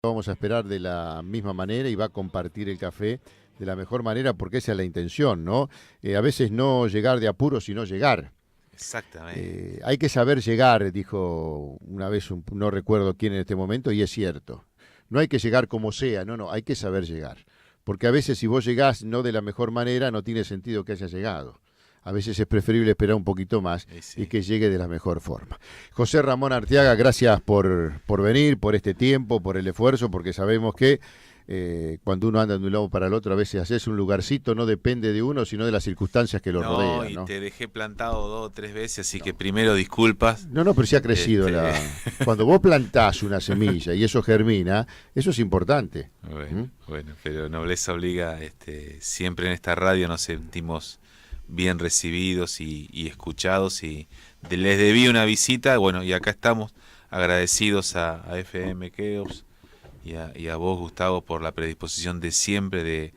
Vamos a esperar de la misma manera y va a compartir el café de la mejor manera porque esa es la intención, ¿no? A veces no llegar de apuro, sino llegar. Exactamente. Hay que saber llegar, dijo una vez, no recuerdo quién en este momento, y es cierto. No hay que llegar como sea, no, hay que saber llegar. Porque a veces si vos llegás no de la mejor manera, no tiene sentido que hayas llegado. A veces es preferible esperar un poquito más y Sí. que llegue de la mejor forma. José Ramón Arteaga, gracias por venir, por este tiempo, por el esfuerzo, porque sabemos que cuando uno anda de un lado para el otro, a veces haces un lugarcito, no depende de uno, sino de las circunstancias que lo No, rodean, y ¿no? te dejé plantado 2 o 3 veces, así que No. primero disculpas. No, pero sí ha crecido Este, la. Cuando vos plantás una semilla y eso germina, eso es importante. bueno, ¿Mm? bueno, pero nobleza obliga, siempre en esta radio nos sentimos bien recibidos y escuchados y les debí una visita, bueno, y acá estamos agradecidos a FM Keops y a vos, Gustavo, por la predisposición de siempre de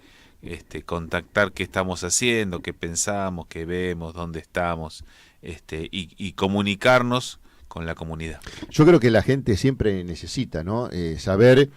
contactar qué estamos haciendo, qué pensamos, qué vemos, dónde estamos, y comunicarnos con la comunidad. Yo creo que la gente siempre necesita, ¿no? Saber,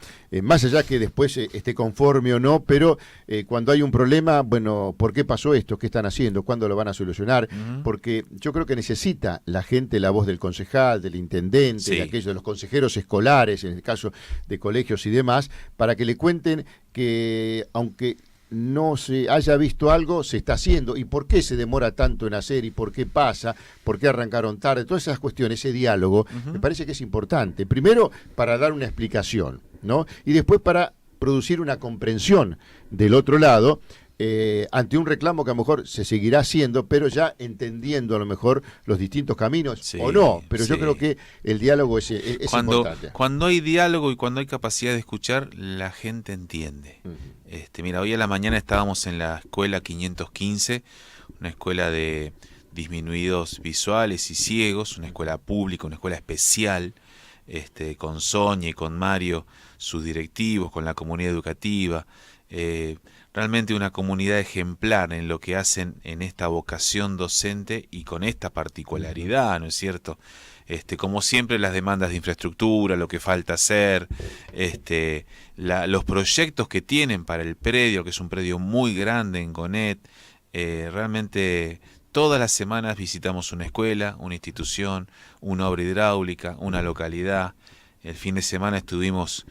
más allá que después esté conforme o no, pero cuando hay un problema, bueno, ¿por qué pasó esto? ¿Qué están haciendo? ¿Cuándo lo van a solucionar? Ujú. Porque yo creo que necesita la gente la voz del concejal, del intendente, de Sí, aquellos de los consejeros escolares, en el caso de colegios y demás, para que le cuenten que aunque no se haya visto algo, se está haciendo. ¿Y por qué se demora tanto en hacer? ¿Y por qué pasa? ¿Por qué arrancaron tarde? Todas esas cuestiones, ese diálogo, me ujú. parece que es importante. Primero, para dar una explicación, ¿no? Y después para producir una comprensión del otro lado ante un reclamo que a lo mejor se seguirá haciendo, pero ya entendiendo a lo mejor los distintos caminos o Sí, no. Pero yo creo sí. que el diálogo es Cuando, importante. cuando hay diálogo y cuando hay capacidad de escuchar, la gente entiende. Ujú. Mira, hoy a la mañana estábamos en la escuela 515, una escuela de disminuidos visuales y ciegos, una escuela pública, una escuela especial, con Sonia y con Mario, sus directivos, con la comunidad educativa. Realmente una comunidad ejemplar en lo que hacen en esta vocación docente y con esta Ujú. particularidad, ¿no es cierto? Como siempre, las demandas de infraestructura, lo que falta hacer, los proyectos que tienen para el predio, que es un predio muy grande en Gonet. Realmente todas las semanas visitamos una escuela, una institución, una obra hidráulica, una localidad. El fin de semana estuvimos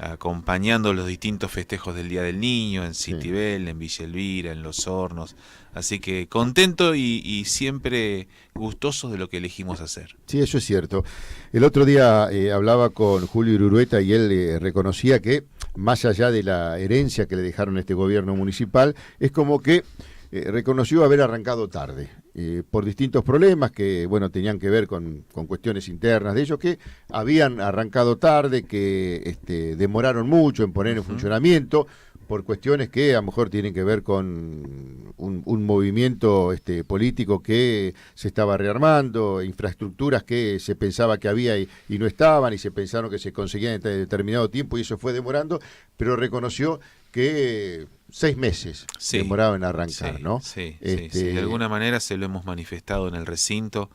acompañando los distintos festejos del Día del Niño en Sí. Citibel, en Villa Elvira, en Los Hornos. Así que contento y siempre gustosos de lo que elegimos hacer. Sí, eso es cierto. El otro día hablaba con Julio Urueta y él reconocía que más allá de la herencia que le dejaron a este gobierno municipal, es como que reconoció haber arrancado tarde, por distintos problemas que, bueno, tenían que ver con cuestiones internas de ellos, que habían arrancado tarde, que demoraron mucho en poner en Ujú. funcionamiento, por cuestiones que a lo mejor tienen que ver con un movimiento político que se estaba rearmando, infraestructuras que se pensaba que había y no estaban, y se pensaron que se conseguían en determinado tiempo, y eso fue demorando, pero reconoció que 6 meses Sí, demoraba en arrancar, sí, ¿no? sí, sí, sí. De Este, alguna manera se lo hemos manifestado en el recinto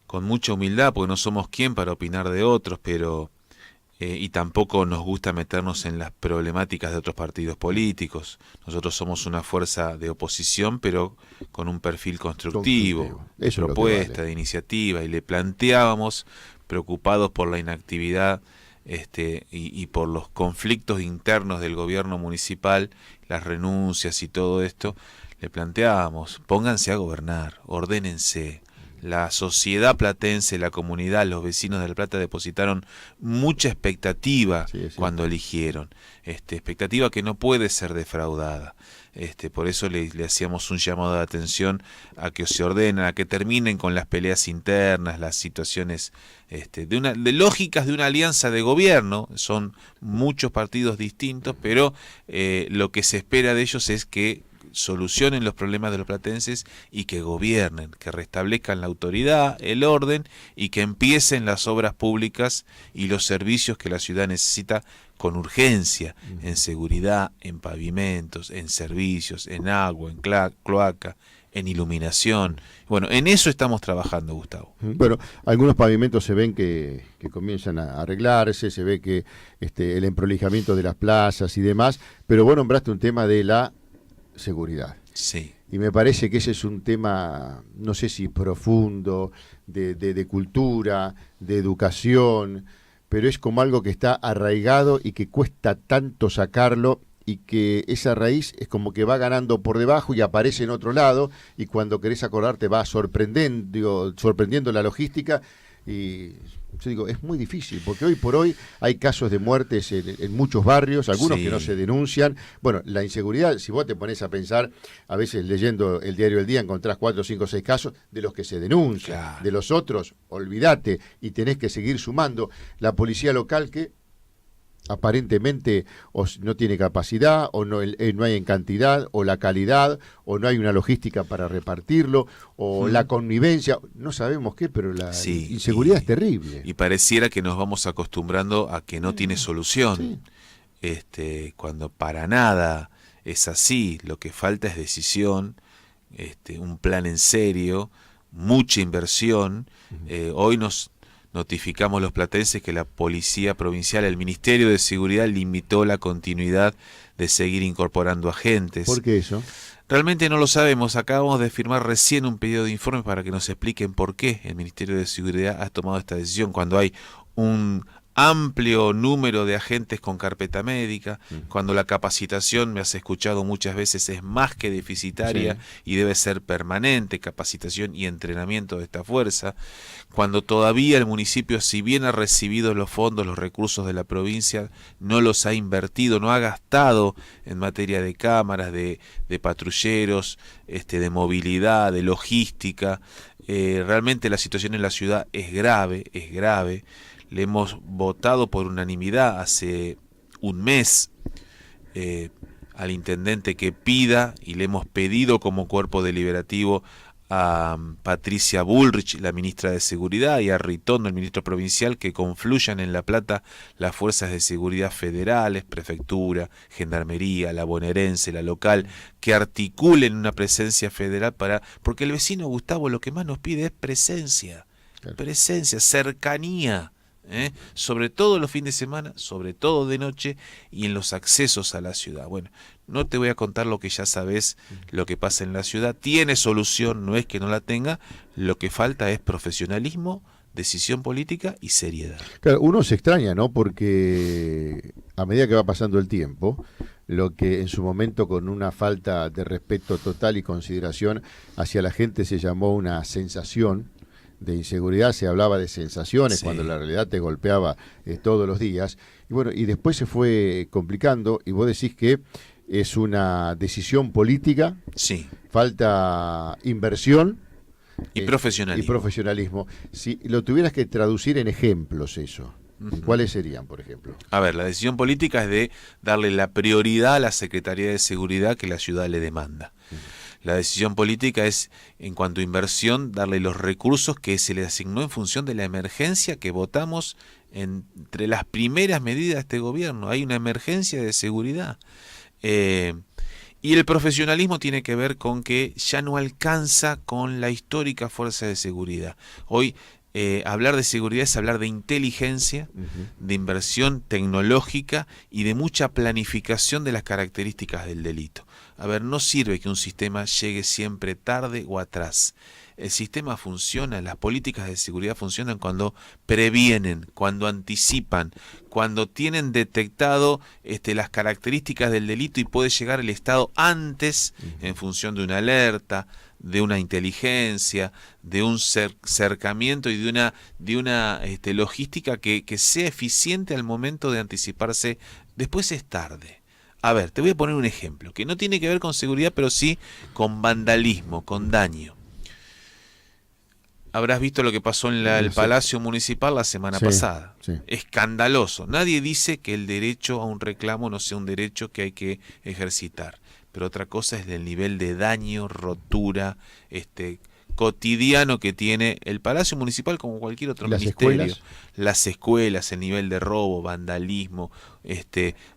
con mucha humildad, porque no somos quien para opinar de otros, pero y tampoco nos gusta meternos en las problemáticas de otros partidos políticos. Nosotros somos una fuerza de oposición, pero con un perfil constructivo, constructivo, de eso es lo que propuesta, vale. de iniciativa, y le planteábamos, preocupados por la inactividad y por los conflictos internos del gobierno municipal, las renuncias y todo esto, le planteábamos, pónganse a gobernar, ordénense. La sociedad platense, la comunidad, los vecinos de La Plata depositaron mucha expectativa Sí, es cuando cierto. eligieron, expectativa que no puede ser defraudada. Por eso le hacíamos un llamado de atención a que se ordenen, a que terminen con las peleas internas, las situaciones de lógicas de una alianza de gobierno. Son muchos partidos distintos, pero lo que se espera de ellos es que solucionen los problemas de los platenses y que gobiernen, que restablezcan la autoridad, el orden y que empiecen las obras públicas y los servicios que la ciudad necesita con urgencia, en seguridad, en pavimentos, en servicios, en agua, en cloaca, en iluminación. Bueno, en eso estamos trabajando, Gustavo. Bueno, algunos pavimentos se ven que comienzan a arreglarse, se ve que el emprolijamiento de las plazas y demás, pero vos nombraste un tema de la seguridad. Sí. Y me parece que ese es un tema, no sé si profundo, de cultura, de educación, pero es como algo que está arraigado y que cuesta tanto sacarlo, y que esa raíz es como que va ganando por debajo y aparece en otro lado, y cuando querés acordarte va sorprendiendo la logística, y yo digo, es muy difícil, porque hoy por hoy hay casos de muertes en muchos barrios, algunos que no se denuncian. Bueno, la inseguridad, si vos te pones a pensar, a veces leyendo el diario El Día encontrás 4, 5, 6 casos de los que se denuncian, claro. De los otros, olvídate, y tenés que seguir sumando. La policía local que aparentemente o no tiene capacidad, o no hay en cantidad, o la calidad, o no hay una logística para repartirlo, o la connivencia, no sabemos qué, pero la inseguridad es terrible. Y pareciera que nos vamos acostumbrando a que no tiene solución, cuando para nada es así. Lo que falta es decisión, un plan en serio, mucha inversión. Hoy nos notificamos los platenses que la Policía Provincial, el Ministerio de Seguridad, limitó la continuidad de seguir incorporando agentes. ¿Por qué eso? Realmente no lo sabemos. Acabamos de firmar recién un pedido de informe para que nos expliquen por qué el Ministerio de Seguridad ha tomado esta decisión cuando hay un amplio número de agentes con carpeta médica, cuando la capacitación, me has escuchado muchas veces, es más que deficitaria y debe ser permanente, capacitación y entrenamiento de esta fuerza, cuando todavía el municipio, si bien ha recibido los fondos, los recursos de la provincia, no los ha invertido, no ha gastado en materia de cámaras, de patrulleros, de movilidad, de logística. Realmente la situación en la ciudad es grave, es grave. Le hemos votado por unanimidad hace un mes al intendente que pida, y le hemos pedido como cuerpo deliberativo a Patricia Bullrich, la ministra de Seguridad, y a Ritondo, el ministro provincial, que confluyan en La Plata las fuerzas de seguridad federales, prefectura, gendarmería, la bonaerense, la local, que articulen una presencia federal porque el vecino, Gustavo, lo que más nos pide es presencia, cercanía. Sobre todo los fines de semana, sobre todo de noche y en los accesos a la ciudad. Bueno, no te voy a contar lo que ya sabes, lo que pasa en la ciudad. Tiene solución, no es que no la tenga. Lo que falta es profesionalismo, decisión política y seriedad. Claro, uno se extraña, ¿no? Porque a medida que va pasando el tiempo, lo que en su momento, con una falta de respeto total y consideración hacia la gente, se llamó una sensación de inseguridad, se hablaba de sensaciones cuando la realidad te golpeaba todos los días, y bueno, y después se fue complicando, y vos decís que es una decisión política, falta inversión y profesionalismo. Si lo tuvieras que traducir en ejemplos eso, ¿cuáles serían, por ejemplo? A ver, la decisión política es de darle la prioridad a la Secretaría de Seguridad que la ciudad le demanda. La decisión política es, en cuanto a inversión, darle los recursos que se le asignó en función de la emergencia que votamos entre las primeras medidas de este gobierno. Hay una emergencia de seguridad. Y el profesionalismo tiene que ver con que ya no alcanza con la histórica fuerza de seguridad. Hoy hablar de seguridad es hablar de inteligencia, de inversión tecnológica y de mucha planificación de las características del delito. A ver, no sirve que un sistema llegue siempre tarde o atrás. El sistema funciona, las políticas de seguridad funcionan cuando previenen, cuando anticipan, cuando tienen detectado las características del delito y puede llegar el Estado antes en función de una alerta, de una inteligencia, de un cercamiento y de una logística que sea eficiente al momento de anticiparse. Después es tarde. A ver, te voy a poner un ejemplo, que no tiene que ver con seguridad, pero sí con vandalismo, con daño. Habrás visto lo que pasó en el Palacio Municipal la semana pasada. Escandaloso. Nadie dice que el derecho a un reclamo no sea un derecho que hay que ejercitar. Pero otra cosa es el nivel de daño, rotura, cotidiano que tiene el Palacio Municipal como cualquier otro ministerio. ¿Escuelas? Las escuelas, el nivel de robo, vandalismo.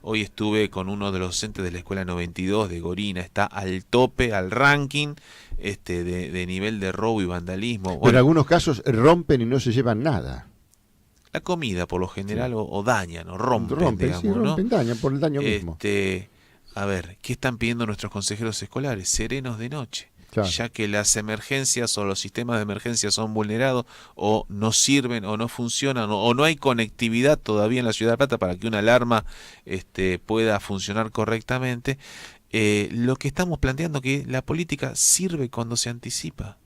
Hoy estuve con uno de los docentes de la Escuela 92 de Gorina, está al tope, al ranking de nivel de robo y vandalismo. Pero en algunos casos rompen y no se llevan nada. La comida, por lo general, o dañan, o rompen, digamos, sí, rompen, ¿no? dañan por el daño mismo. A ver, ¿qué están pidiendo nuestros consejeros escolares? Serenos de noche. Claro. Ya que las emergencias o los sistemas de emergencia son vulnerados, o no sirven, o no funcionan, o no hay conectividad todavía en la Ciudad de La Plata para que una alarma pueda funcionar correctamente. Lo que estamos planteando que la política sirve cuando se anticipa,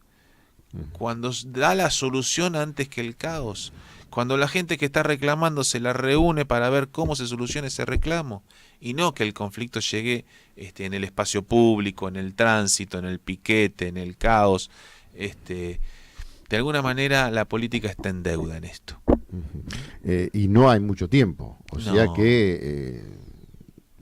cuando da la solución antes que el caos, cuando la gente que está reclamando se la reúne para ver cómo se soluciona ese reclamo, y no que el conflicto llegue en el espacio público, en el tránsito, en el piquete, en el caos. De alguna manera la política está en deuda en esto. Y no hay mucho tiempo, o sea que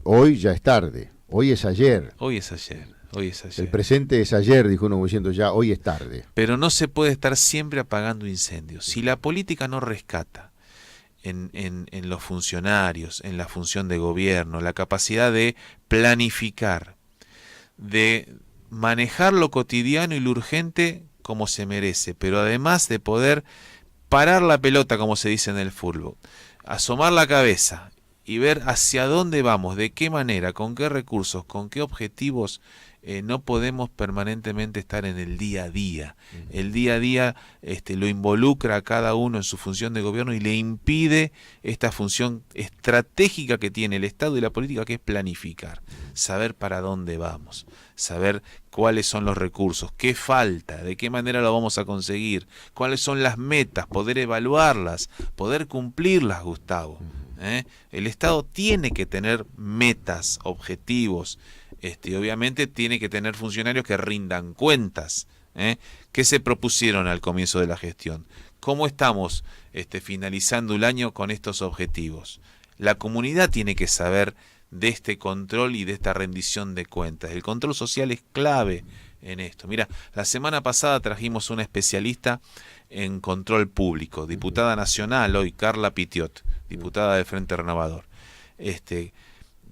hoy ya es tarde, hoy es ayer. Hoy es ayer. El presente es ayer, dijo uno diciendo ya, hoy es tarde. Pero no se puede estar siempre apagando incendios. Si la política no rescata en los funcionarios, en la función de gobierno, la capacidad de planificar, de manejar lo cotidiano y lo urgente como se merece, pero además de poder parar la pelota, como se dice en el fútbol, asomar la cabeza y ver hacia dónde vamos, de qué manera, con qué recursos, con qué objetivos. No podemos permanentemente estar en el día a día. El día a día lo involucra a cada uno en su función de gobierno y le impide esta función estratégica que tiene el Estado y la política, que es planificar, saber para dónde vamos, saber cuáles son los recursos, qué falta, de qué manera lo vamos a conseguir, cuáles son las metas, poder evaluarlas, poder cumplirlas, Gustavo. El Estado tiene que tener metas, objetivos, obviamente tiene que tener funcionarios que rindan cuentas. ¿Qué se propusieron al comienzo de la gestión? ¿Cómo estamos finalizando el año con estos objetivos? La comunidad tiene que saber de este control y de esta rendición de cuentas. El control social es clave en esto. Mira, la semana pasada trajimos una especialista en control público, diputada nacional hoy, Carla Pitiot, diputada del Frente Renovador.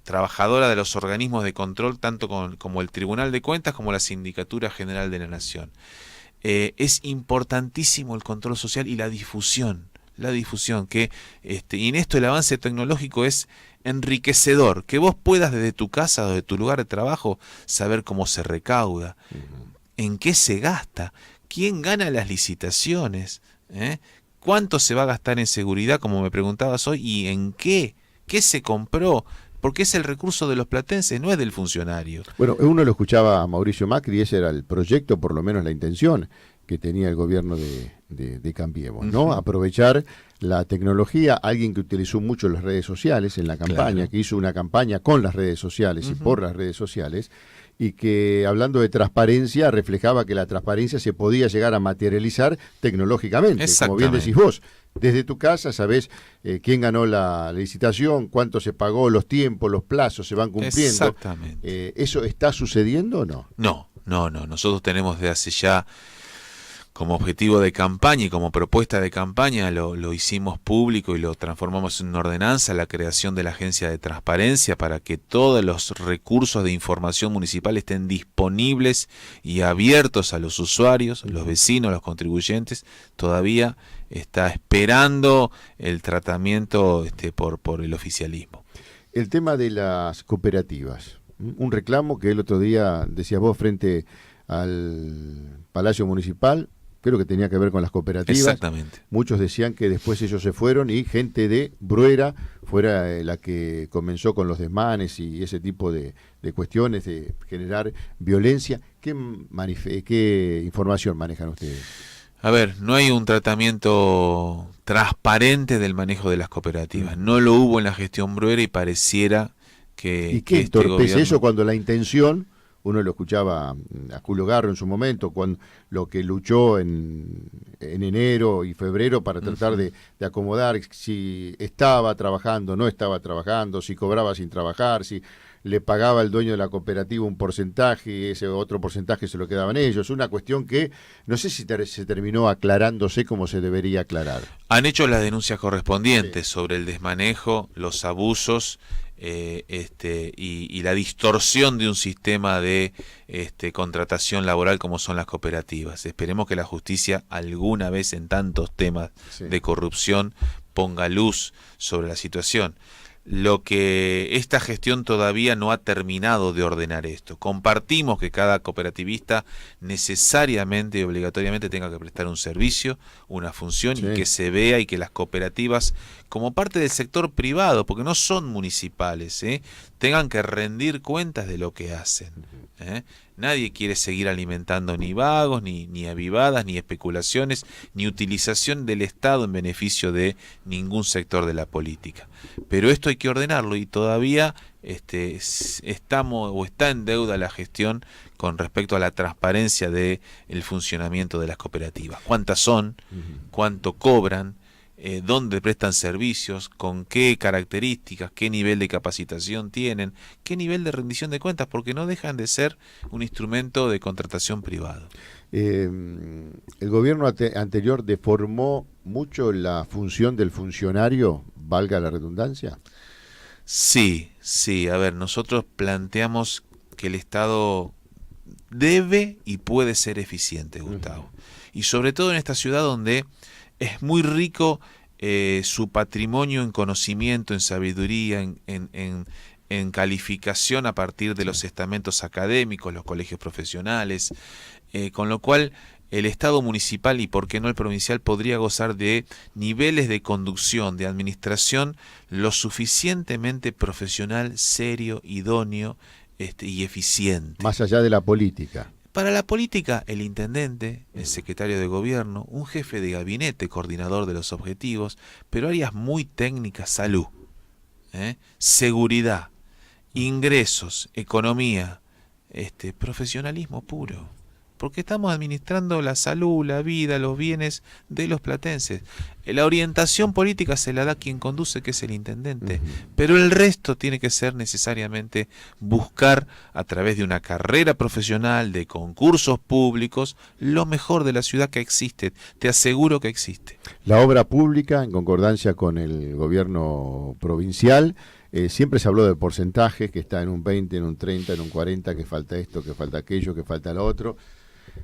Trabajadora de los organismos de control, tanto como el Tribunal de Cuentas como la Sindicatura General de la Nación. Es importantísimo el control social y la difusión, que y en esto el avance tecnológico es enriquecedor, que vos puedas desde tu casa o de tu lugar de trabajo saber cómo se recauda, en qué se gasta, quién gana las licitaciones, cuánto se va a gastar en seguridad, como me preguntabas hoy, y en qué se compró. Porque es el recurso de los platenses, no es del funcionario. Bueno, uno lo escuchaba a Mauricio Macri, ese era el proyecto, por lo menos la intención que tenía el gobierno de Cambiemos, ¿no? Aprovechar la tecnología, alguien que utilizó mucho las redes sociales en la campaña, claro, que hizo una campaña con las redes sociales y por las redes sociales, y que hablando de transparencia reflejaba que la transparencia se podía llegar a materializar tecnológicamente, como bien decís vos. Desde tu casa sabés quién ganó la licitación, cuánto se pagó, los tiempos, los plazos se van cumpliendo. Exactamente. ¿Eso está sucediendo o no? No. Nosotros tenemos de hace ya, como objetivo de campaña y como propuesta de campaña, lo hicimos público y lo transformamos en una ordenanza, la creación de la Agencia de Transparencia, para que todos los recursos de información municipal estén disponibles y abiertos a los usuarios, los vecinos, los contribuyentes. Todavía está esperando el tratamiento por el oficialismo. El tema de las cooperativas, un reclamo que el otro día decías vos frente al Palacio Municipal, creo que tenía que ver con las cooperativas. Exactamente. Muchos decían que después ellos se fueron y gente de Bruera fuera la que comenzó con los desmanes y ese tipo de cuestiones de generar violencia. ¿Qué información manejan ustedes? A ver, no hay un tratamiento transparente del manejo de las cooperativas. No lo hubo en la gestión Bruera y pareciera que... ¿Y qué entorpece eso cuando la intención uno lo escuchaba a Julio Garro en su momento, con lo que luchó en enero y febrero para tratar de acomodar si estaba trabajando, no estaba trabajando, si cobraba sin trabajar, si le pagaba el dueño de la cooperativa un porcentaje y ese otro porcentaje se lo quedaban ellos. Una cuestión que no sé si se terminó aclarándose como se debería aclarar. Han hecho las denuncias correspondientes sobre el desmanejo, los abusos y la distorsión de un sistema de contratación laboral como son las cooperativas. Esperemos que la justicia alguna vez en tantos temas de corrupción ponga luz sobre la situación. Lo que esta gestión todavía no ha terminado de ordenar esto. Compartimos que cada cooperativista necesariamente y obligatoriamente tenga que prestar un servicio, una función, y que se vea y que las cooperativas, como parte del sector privado, porque no son municipales, tengan que rendir cuentas de lo que hacen. Nadie quiere seguir alimentando ni vagos, ni avivadas, ni especulaciones, ni utilización del Estado en beneficio de ningún sector de la política. Pero esto hay que ordenarlo y todavía está en deuda la gestión con respecto a la transparencia del funcionamiento de las cooperativas. ¿Cuántas son? ¿Cuánto cobran? Dónde prestan servicios, con qué características, qué nivel de capacitación tienen, qué nivel de rendición de cuentas, porque no dejan de ser un instrumento de contratación privado. El gobierno anterior deformó mucho la función del funcionario, valga la redundancia. Sí, a ver, nosotros planteamos que el Estado debe y puede ser eficiente, Gustavo. Y sobre todo en esta ciudad donde es muy rico su patrimonio en conocimiento, en sabiduría, en calificación a partir de los estamentos académicos, los colegios profesionales, con lo cual el Estado municipal y por qué no el provincial podría gozar de niveles de conducción, de administración lo suficientemente profesional, serio, idóneo y eficiente. Más allá de la política. Para la política, el intendente, el secretario de gobierno, un jefe de gabinete, coordinador de los objetivos, pero áreas muy técnicas, salud, seguridad, ingresos, economía, profesionalismo puro. Porque estamos administrando la salud, la vida, los bienes de los platenses. La orientación política se la da quien conduce, que es el intendente. Pero el resto tiene que ser necesariamente buscar, a través de una carrera profesional, de concursos públicos, lo mejor de la ciudad que existe. Te aseguro que existe. La obra pública, en concordancia con el gobierno provincial, siempre se habló de porcentajes, que está en un 20, en un 30, en un 40, que falta esto, que falta aquello, que falta lo otro.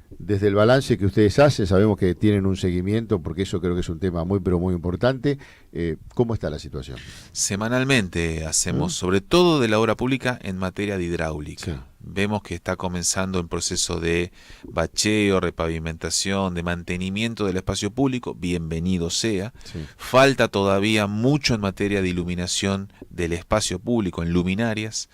Desde el balance que ustedes hacen, sabemos que tienen un seguimiento, porque eso creo que es un tema muy, pero muy importante. ¿Cómo está la situación? Semanalmente hacemos, sobre todo de la obra pública, en materia de hidráulica. Sí. Vemos que está comenzando el proceso de bacheo, repavimentación, de mantenimiento del espacio público. Bienvenido sea. Sí. Falta todavía mucho en materia de iluminación del espacio público, en luminarias.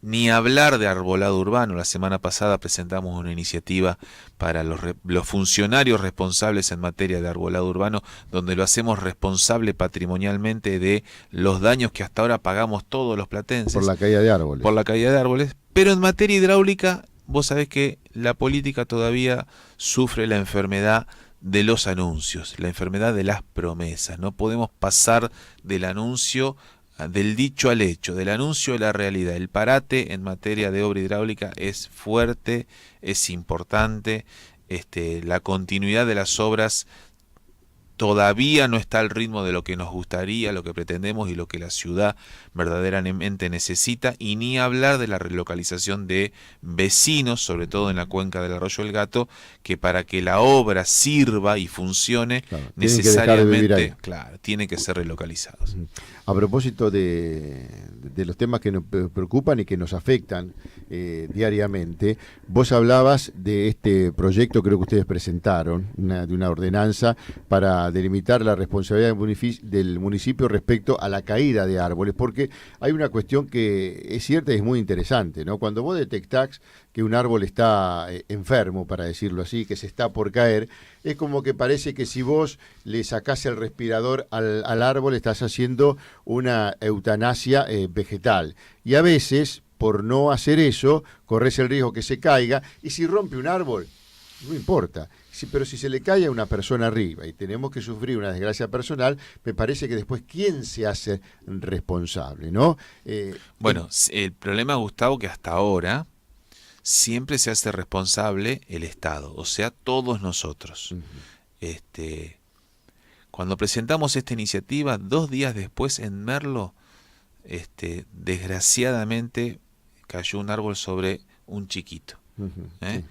Ni hablar de arbolado urbano. La semana pasada presentamos una iniciativa para los funcionarios responsables en materia de arbolado urbano, donde lo hacemos responsable patrimonialmente de los daños que hasta ahora pagamos todos los platenses. Por la caída de árboles. Por la caída de árboles. Pero en materia hidráulica, vos sabés que la política todavía sufre la enfermedad de los anuncios, la enfermedad de las promesas. No podemos pasar del anuncio, del dicho al hecho, del anuncio a la realidad. El parate en materia de obra hidráulica es fuerte, es importante. La continuidad de las obras todavía no está al ritmo de lo que nos gustaría, lo que pretendemos y lo que la ciudad verdaderamente necesita, y ni hablar de la relocalización de vecinos, sobre todo en la cuenca del Arroyo del Gato, que para que la obra sirva y funcione, necesariamente tiene que ser relocalizados. A propósito de los temas que nos preocupan y que nos afectan diariamente, vos hablabas de este proyecto, creo que ustedes presentaron, de una ordenanza para delimitar la responsabilidad del municipio respecto a la caída de árboles, porque hay una cuestión que es cierta y es muy interesante, ¿no? Cuando vos detectás que un árbol está enfermo, para decirlo así, que se está por caer, es como que parece que si vos le sacás el respirador al árbol, estás haciendo una eutanasia vegetal. Y a veces, por no hacer eso, corres el riesgo que se caiga, y si rompe un árbol, no importa. Pero si se le cae a una persona arriba y tenemos que sufrir una desgracia personal, me parece que después, ¿quién se hace responsable, no? Bueno, el problema, Gustavo, que hasta ahora siempre se hace responsable el Estado, o sea, todos nosotros. Cuando presentamos esta iniciativa, 2 días después en Merlo, desgraciadamente cayó un árbol sobre un chiquito. Sí.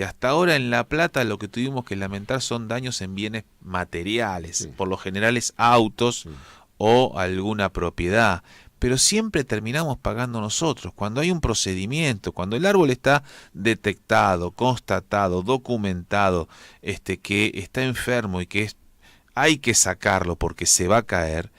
Hasta ahora en La Plata lo que tuvimos que lamentar son daños en bienes materiales, Sí. por lo general es autos Sí. o alguna propiedad, pero siempre terminamos pagando nosotros. Cuando hay un procedimiento, cuando el árbol está detectado, constatado, documentado, que está enfermo y que hay que sacarlo porque se va a caer,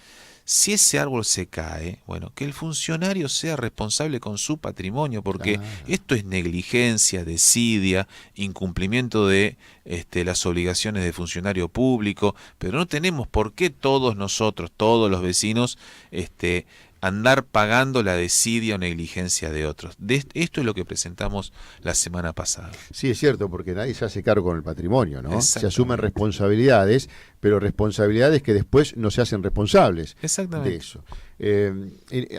si ese árbol se cae, bueno, que el funcionario sea responsable con su patrimonio, porque Claro. esto es negligencia, desidia, incumplimiento de las obligaciones de funcionario público, pero no tenemos por qué todos nosotros, todos los vecinos, andar pagando la desidia o negligencia de otros. Esto es lo que presentamos la semana pasada. Sí, es cierto, porque nadie se hace cargo con el patrimonio, ¿no? Se asumen Exactamente. responsabilidades, pero responsabilidades que después no se hacen responsables Exactamente. de eso.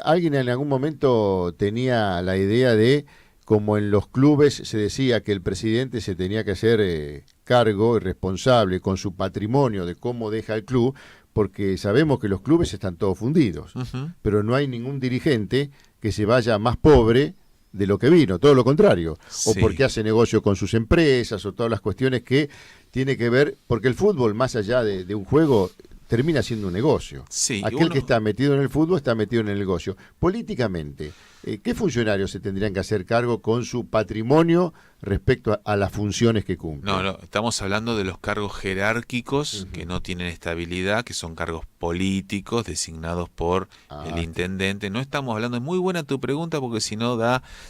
Alguien en algún momento tenía la idea de, como en los clubes se decía que el presidente se tenía que hacer cargo y responsable con su patrimonio de cómo deja el club, porque sabemos que los clubes están todos fundidos, pero no hay ningún dirigente que se vaya más pobre de lo que vino, todo lo contrario, o Sí. porque hace negocio con sus empresas, o todas las cuestiones que tiene que ver, porque el fútbol, más allá de un juego, termina siendo un negocio. Sí, Aquel que está metido en el fútbol está metido en el negocio. Políticamente, ¿qué funcionarios se tendrían que hacer cargo con su patrimonio respecto a las funciones que cumplen? No, estamos hablando de los cargos jerárquicos que no tienen estabilidad, que son cargos políticos designados por el intendente. No estamos hablando, es muy buena tu pregunta, porque si no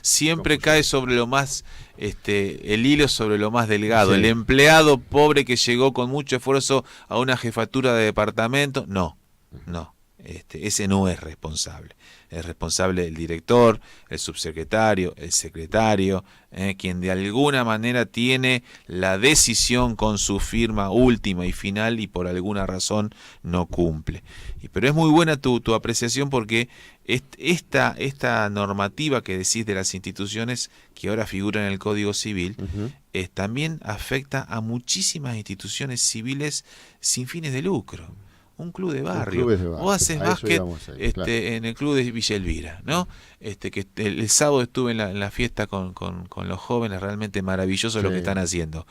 siempre cae sobre lo más, el hilo sobre lo más delgado. Sí. El empleado pobre que llegó con mucho esfuerzo a una jefatura de departamento, no. Ese no es responsable. Es responsable el director, el subsecretario, el secretario, quien de alguna manera tiene la decisión con su firma última y final y por alguna razón no cumple. Pero es muy buena tu apreciación, porque esta normativa que decís de las instituciones que ahora figura en el Código Civil, también afecta a muchísimas instituciones civiles sin fines de lucro. Un club de barrio. Vos haces básquet claro. en el club de Villa Elvira, ¿no? Que el sábado estuve en la fiesta con los jóvenes, realmente maravilloso lo que están haciendo.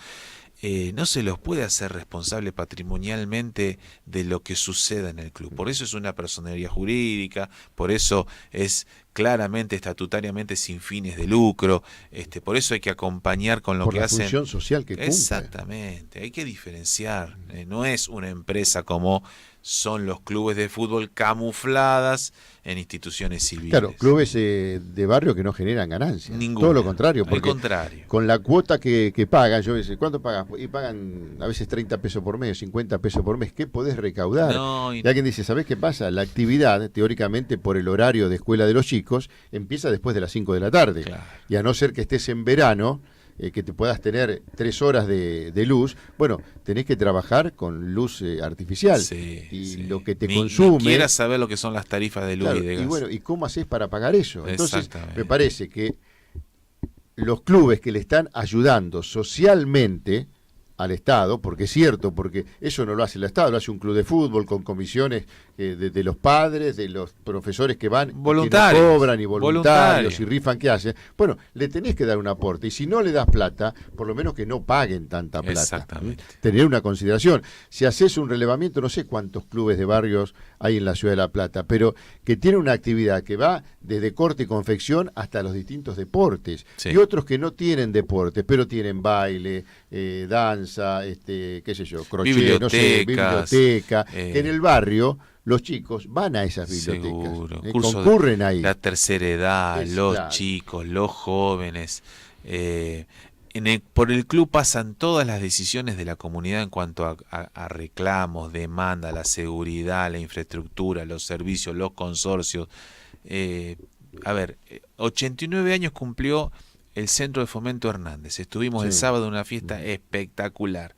No se los puede hacer responsable patrimonialmente de lo que suceda en el club. Por eso es una personería jurídica, por eso es claramente, estatutariamente sin fines de lucro, por eso hay que acompañar con lo por que la hacen. Función social que cumple. Exactamente, hay que diferenciar. No es una empresa como son los clubes de fútbol camufladas en instituciones civiles. Claro, clubes de barrio que no generan ganancias. Ninguna. Todo lo contrario, porque al contrario. con la cuota que pagan, yo decía, ¿cuánto pagan? Y pagan a veces 30 pesos por mes, 50 pesos por mes. ¿Qué podés recaudar? Y alguien dice, ¿sabés qué pasa? La actividad, teóricamente, por el horario de escuela de los chicos, empieza después de las 5 de la tarde. Claro. Y a no ser que estés en verano, que te puedas tener 3 horas de luz, bueno, tenés que trabajar con luz artificial. Lo que te consume... Ni quieras saber lo que son las tarifas de luz, claro, y de gas. Y bueno, ¿y cómo haces para pagar eso? Entonces, me Exactamente. parece que los clubes que le están ayudando socialmente al Estado, porque es cierto, porque eso no lo hace el Estado, lo hace un club de fútbol con comisiones de los padres, de los profesores que van, voluntarios, que no cobran, y voluntarios, y rifan, ¿qué hacen? Bueno, le tenés que dar un aporte, y si no le das plata, por lo menos que no paguen tanta plata. Exactamente. Tener una consideración. Si haces un relevamiento, no sé cuántos clubes de barrios hay en la ciudad de La Plata, pero que tiene una actividad que va desde corte y confección hasta los distintos deportes, y otros que no tienen deportes, pero tienen baile, danza, qué sé yo, crochet, no sé, biblioteca, que en el barrio los chicos van a esas bibliotecas, Seguro. Concurren ahí. La tercera edad, los claro. chicos, los jóvenes. Por el club pasan todas las decisiones de la comunidad en cuanto a reclamos, demanda, la seguridad, la infraestructura, los servicios, los consorcios. a ver, 89 años cumplió el Centro de Fomento Hernández. Estuvimos el sábado en una fiesta espectacular.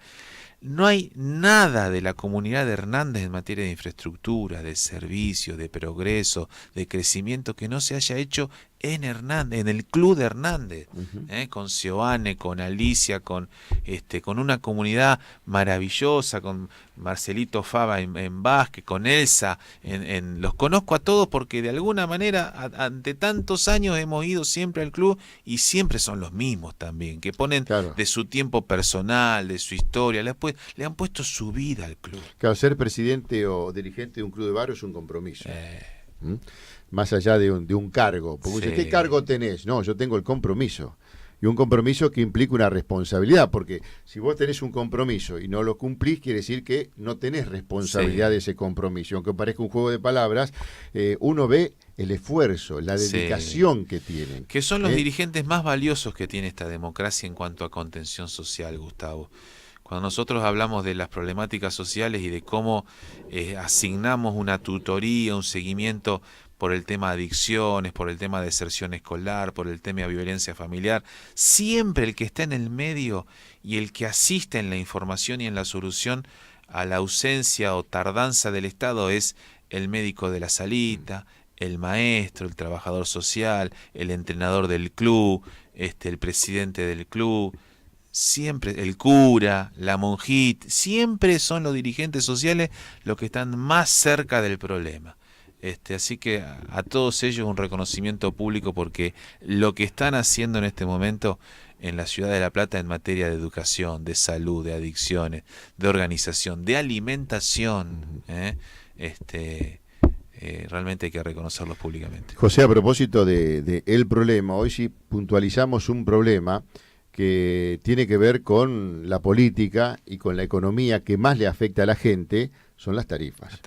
No hay nada de la comunidad de Hernández en materia de infraestructura, de servicios, de progreso, de crecimiento que no se haya hecho en Hernández, en el club de Hernández, con Seoane, con Alicia, con una comunidad maravillosa, con Marcelito Fava en básquet, con Elsa, los conozco a todos porque de alguna manera ante tantos años hemos ido siempre al club y siempre son los mismos también, que ponen de su tiempo personal, de su historia, le han puesto su vida al club. Claro, ser presidente o dirigente de un club de barrio es un compromiso. Más allá de un cargo. Porque dice, ¿qué cargo tenés? No, yo tengo el compromiso. Y un compromiso que implica una responsabilidad, porque si vos tenés un compromiso y no lo cumplís, quiere decir que no tenés responsabilidad de ese compromiso. Aunque parezca un juego de palabras, uno ve el esfuerzo, la dedicación que tienen. Que son los dirigentes más valiosos que tiene esta democracia en cuanto a contención social, Gustavo. Cuando nosotros hablamos de las problemáticas sociales y de cómo asignamos una tutoría, un seguimiento por el tema de adicciones, por el tema de deserción escolar, por el tema de violencia familiar, siempre el que está en el medio y el que asiste en la información y en la solución a la ausencia o tardanza del Estado es el médico de la salita, el maestro, el trabajador social, el entrenador del club, el presidente del club, siempre el cura, la monjita, siempre son los dirigentes sociales los que están más cerca del problema. Así que a todos ellos un reconocimiento público porque lo que están haciendo en este momento en la ciudad de La Plata en materia de educación, de salud, de adicciones, de organización, de alimentación, realmente hay que reconocerlos públicamente. José, a propósito de el problema, hoy sí puntualizamos un problema que tiene que ver con la política y con la economía que más le afecta a la gente, son las tarifas.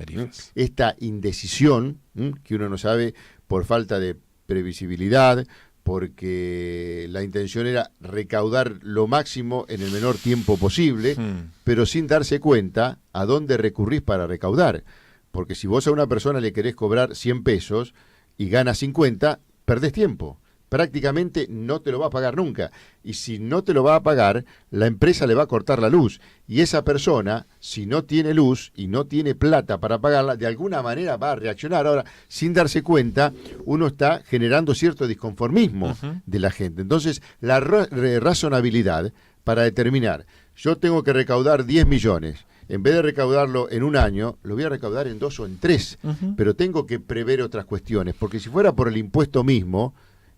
Esta indecisión, que uno no sabe por falta de previsibilidad, porque la intención era recaudar lo máximo en el menor tiempo posible, pero sin darse cuenta a dónde recurrís para recaudar. Porque si vos a una persona le querés cobrar 100 pesos y ganas 50, perdés tiempo. Prácticamente no te lo va a pagar nunca. Y si no te lo va a pagar, la empresa le va a cortar la luz. Y esa persona, si no tiene luz y no tiene plata para pagarla, de alguna manera va a reaccionar. Ahora, sin darse cuenta, uno está generando cierto disconformismo de la gente. Entonces, la razonabilidad para determinar, yo tengo que recaudar 10 millones. En vez de recaudarlo en un año, lo voy a recaudar en 2 o en 3. Pero tengo que prever otras cuestiones. Porque si fuera por el impuesto mismo,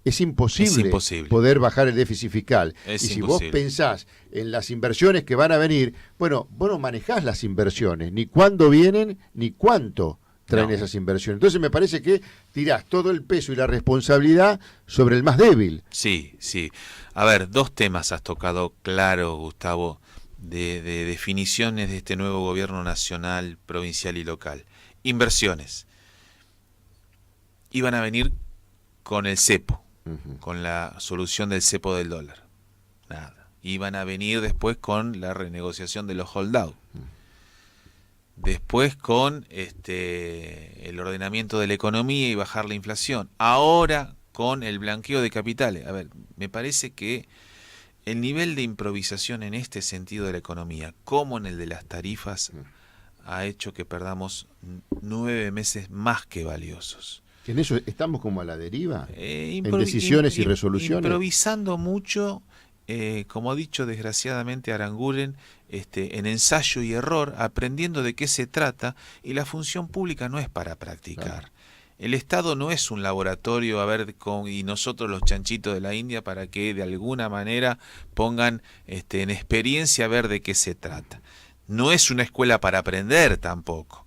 es imposible poder bajar el déficit fiscal. Y si vos pensás en las inversiones que van a venir, bueno, vos no manejás las inversiones, ni cuándo vienen, ni cuánto traen esas inversiones. Entonces me parece que tirás todo el peso y la responsabilidad sobre el más débil. Sí. A ver, 2 temas has tocado claro, Gustavo, de definiciones de este nuevo gobierno nacional, provincial y local. Inversiones. Iban a venir con el cepo. Con la solución del cepo del dólar. Nada. Iban a venir después con la renegociación de los holdout. Después con el ordenamiento de la economía y bajar la inflación. Ahora con el blanqueo de capitales. A ver, me parece que el nivel de improvisación en este sentido de la economía, como en el de las tarifas, ha hecho que perdamos 9 meses más que valiosos. ¿En eso estamos como a la deriva? ¿En decisiones y resoluciones? Improvisando mucho, como ha dicho desgraciadamente Aranguren, en ensayo y error, aprendiendo de qué se trata, y la función pública no es para practicar. Claro. El Estado no es un laboratorio, y nosotros los chanchitos de la India para que de alguna manera pongan en experiencia a ver de qué se trata. No es una escuela para aprender tampoco,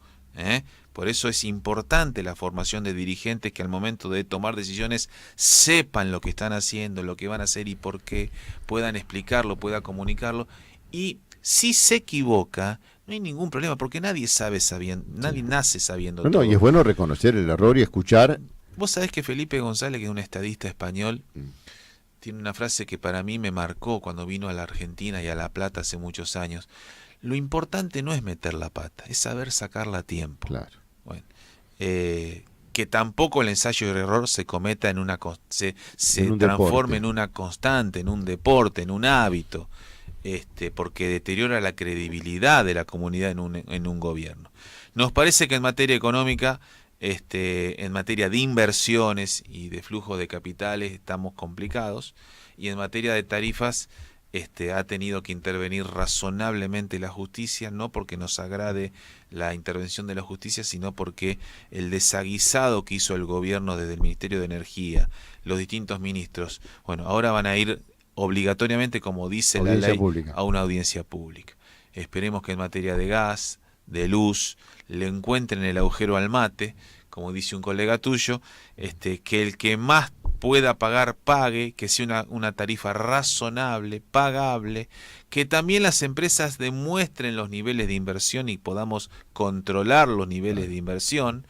Por eso es importante la formación de dirigentes que al momento de tomar decisiones sepan lo que están haciendo, lo que van a hacer y por qué, puedan explicarlo, puedan comunicarlo. Y si se equivoca, no hay ningún problema, porque nadie nace sabiendo todo. Y es bueno reconocer el error y escuchar. Vos sabés que Felipe González, que es un estadista español, tiene una frase que para mí me marcó cuando vino a la Argentina y a La Plata hace muchos años. Lo importante no es meter la pata, es saber sacarla a tiempo. Claro. Bueno, que tampoco el ensayo y el error se cometa se En un transforme deporte. en una constante, en un deporte, en un hábito, porque deteriora la credibilidad de la comunidad en un gobierno. Nos parece que en materia económica, en materia de inversiones y de flujo de capitales estamos complicados, y en materia de tarifas ha tenido que intervenir razonablemente la justicia, no porque nos agrade la intervención de la justicia, sino porque el desaguisado que hizo el gobierno desde el Ministerio de Energía, los distintos ministros, bueno, ahora van a ir obligatoriamente, como dice Audiencia la ley, pública. a una audiencia pública. Esperemos que en materia de gas, de luz, le encuentren el agujero al mate, como dice un colega tuyo, que el que más pueda pagar, pague, que sea una tarifa razonable, pagable, que también las empresas demuestren los niveles de inversión y podamos controlar los niveles de inversión,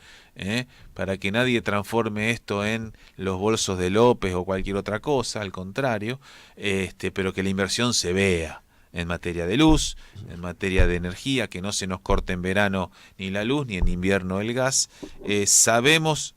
para que nadie transforme esto en los bolsos de López o cualquier otra cosa, al contrario, pero que la inversión se vea en materia de luz, en materia de energía, que no se nos corte en verano ni la luz, ni en invierno el gas. Sabemos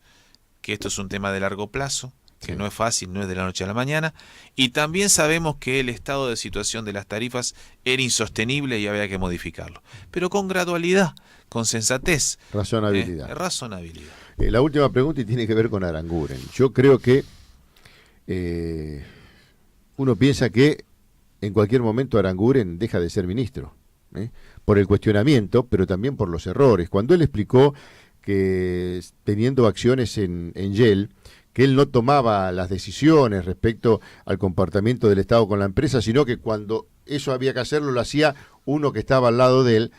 que esto es un tema de largo plazo, que Sí. no es fácil, no es de la noche a la mañana, y también sabemos que el estado de situación de las tarifas era insostenible y había que modificarlo, pero con gradualidad, con sensatez, Razonabilidad. razonabilidad. La última pregunta y tiene que ver con Aranguren. Yo creo que uno piensa que en cualquier momento Aranguren deja de ser ministro, por el cuestionamiento, pero también por los errores. Cuando él explicó que teniendo acciones en Yel, que él no tomaba las decisiones respecto al comportamiento del Estado con la empresa, sino que cuando eso había que hacerlo lo hacía uno que estaba al lado de él.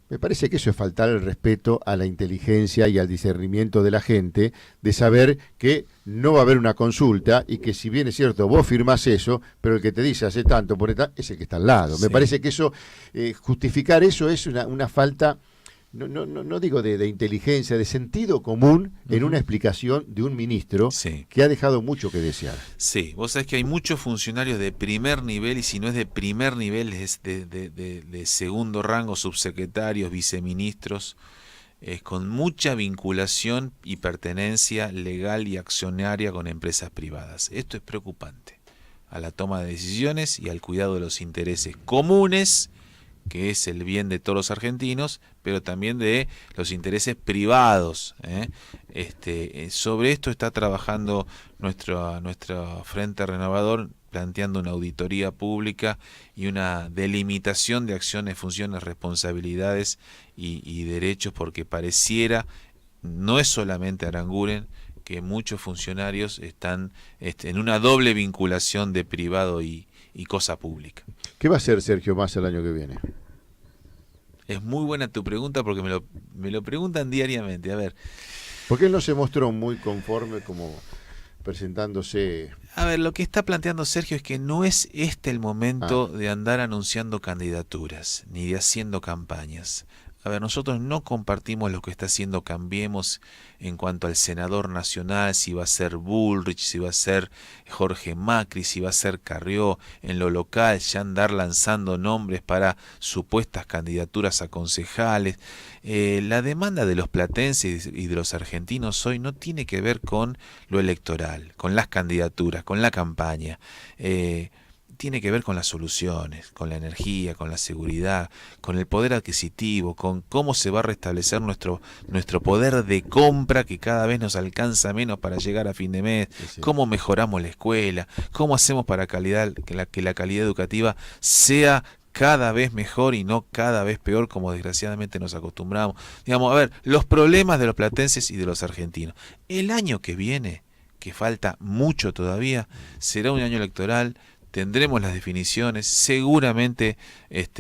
Me parece que eso es faltar el respeto a la inteligencia y al discernimiento de la gente, de saber que no va a haber una consulta y que si bien es cierto, vos firmás eso, pero el que te dice hace tanto, por esta, es el que está al lado. Sí. Me parece que eso, justificar eso es una falta, no digo de inteligencia, de sentido común en una explicación de un ministro Sí. que ha dejado mucho que desear. Sí, vos sabés que hay muchos funcionarios de primer nivel, y si no es de primer nivel, es de segundo rango, subsecretarios, viceministros, con mucha vinculación y pertenencia legal y accionaria con empresas privadas. Esto es preocupante a la toma de decisiones y al cuidado de los intereses comunes, que es el bien de todos los argentinos, pero también de los intereses privados. Sobre esto está trabajando nuestro Frente Renovador, planteando una auditoría pública y una delimitación de acciones, funciones, responsabilidades y derechos, porque pareciera, no es solamente Aranguren, que muchos funcionarios están en una doble vinculación de privado y cosa pública. ¿Qué va a hacer Sergio Massa el año que viene? Es muy buena tu pregunta, porque me lo preguntan diariamente. A ver, Porque él no se mostró muy conforme como presentándose. lo que está planteando Sergio es que no es el momento de andar anunciando candidaturas, ni de haciendo campañas. A ver, nosotros no compartimos lo que está haciendo Cambiemos en cuanto al senador nacional, si va a ser Bullrich, si va a ser Jorge Macri, si va a ser Carrió. En lo local, ya andar lanzando nombres para supuestas candidaturas a concejales. La demanda de los platenses y de los argentinos hoy no tiene que ver con lo electoral, con las candidaturas, con la campaña. Tiene que ver con las soluciones, con la energía, con la seguridad, con el poder adquisitivo, con cómo se va a restablecer nuestro poder de compra, que cada vez nos alcanza menos para llegar a fin de mes, Sí. cómo mejoramos la escuela, cómo hacemos para que la calidad educativa sea cada vez mejor y no cada vez peor, como desgraciadamente nos acostumbramos. Digamos, a ver, los problemas de los platenses y de los argentinos. El año que viene, que falta mucho todavía, será un año electoral. Tendremos las definiciones, seguramente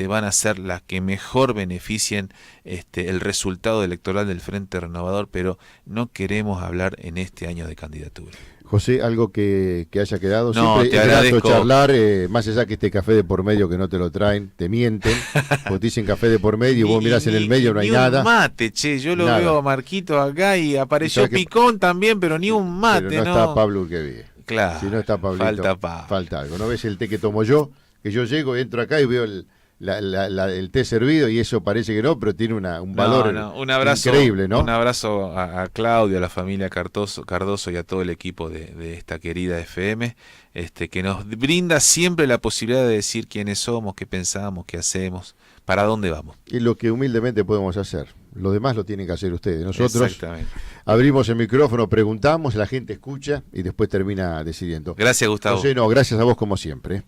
van a ser las que mejor beneficien el resultado electoral del Frente Renovador, pero no queremos hablar en este año de candidatura. José, algo que haya quedado. No, Siempre te es grato agradezco. charlar, más allá que este café de por medio que no te lo traen, te mienten, porque te dicen café de por medio y vos mirás en el medio, no hay ni nada. un mate, che, yo lo Nada. veo a Marquito acá y apareció ¿Sabes qué? Picón también, pero ni un mate, Pero no está Pablo Urquevie. Claro, Si no está Pablito, falta Pablo. falta algo. ¿No ves el té que tomo yo? Que yo llego, entro acá y veo el té servido y eso parece que no, pero tiene un valor un abrazo, increíble, ¿no? Un abrazo a Claudio, a la familia Cardoso y a todo el equipo de esta querida FM, que nos brinda siempre la posibilidad de decir quiénes somos, qué pensamos, qué hacemos, para dónde vamos. Y lo que humildemente podemos hacer. Lo demás lo tienen que hacer ustedes. Nosotros abrimos el micrófono, preguntamos, la gente escucha y después termina decidiendo. Gracias, Gustavo. José, gracias a vos como siempre.